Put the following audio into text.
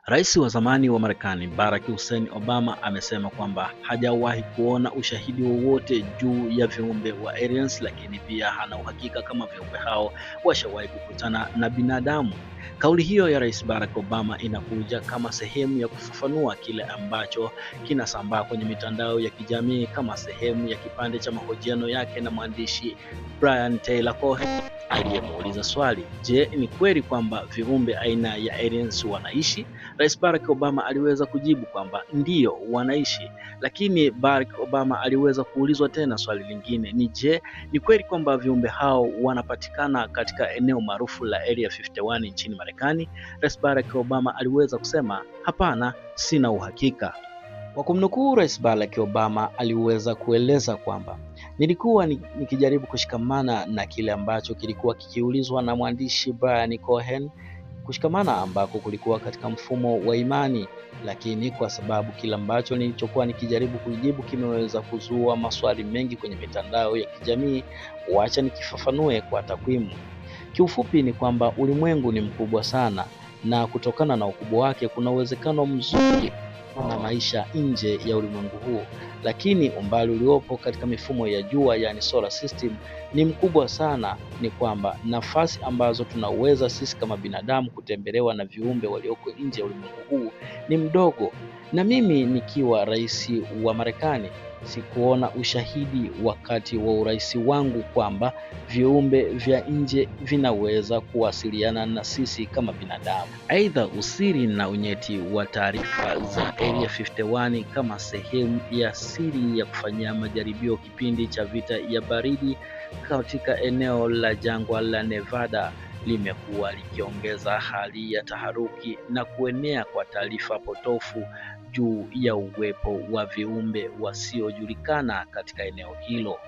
Rais wa zamani wa Marekani Barack Hussein Obama amesema kwamba hajawahi kuona ushahidi wowote juu ya viumbe wa aliens, lakini pia hana uhakika kama viumbe hao washawahi kukutana na binadamu. Kauli hiyo ya Rais Barack Obama inakuja kama sehemu ya kufafanua kile ambacho kinasambaa kwenye mitandao ya kijamii kama sehemu ya kipande cha mahojiano yake na mwandishi Brian Taylor Cohen aliyemuuliza swali, je, ni kweli kwamba viumbe aina ya aliens wanaishi? Rais Barack Obama aliweza kujibu kwamba ndiyo wanaishi, lakini Barack Obama aliweza kuulizwa tena swali lingine, ni je, ni kweli kwamba viumbe hao wanapatikana katika eneo maarufu la Area 51 nchini Marekani? Rais Barack Obama aliweza kusema hapana, sina uhakika. Kwa kumnukuu Rais Barack Obama aliweza kueleza kwamba nilikuwa nikijaribu kushikamana na kile ambacho kilikuwa kikiulizwa na mwandishi Brian Cohen, kushikamana ambako kulikuwa katika mfumo wa imani, lakini kwa sababu kile ambacho nilichokuwa nikijaribu kujibu kimeweza kuzua maswali mengi kwenye mitandao ya kijamii, wacha nikifafanue kwa takwimu. Kiufupi ni kwamba ulimwengu ni mkubwa sana, na kutokana na ukubwa wake kuna uwezekano mzuri na maisha nje ya ulimwengu huu, lakini umbali uliopo katika mifumo ya jua, yani solar system, ni mkubwa sana. Ni kwamba nafasi ambazo tunaweza sisi kama binadamu kutembelewa na viumbe walioko nje ya ulimwengu huu ni mdogo. Na mimi nikiwa rais wa Marekani sikuona ushahidi wakati wa urais wangu kwamba viumbe vya nje vinaweza kuwasiliana na sisi kama binadamu. Aidha, usiri na unyeti wa taarifa za Area 51 kama sehemu ya siri ya kufanyia majaribio kipindi cha vita ya baridi katika eneo la jangwa la Nevada limekuwa likiongeza hali ya taharuki na kuenea kwa taarifa potofu juu ya uwepo wa viumbe wasiojulikana katika eneo hilo.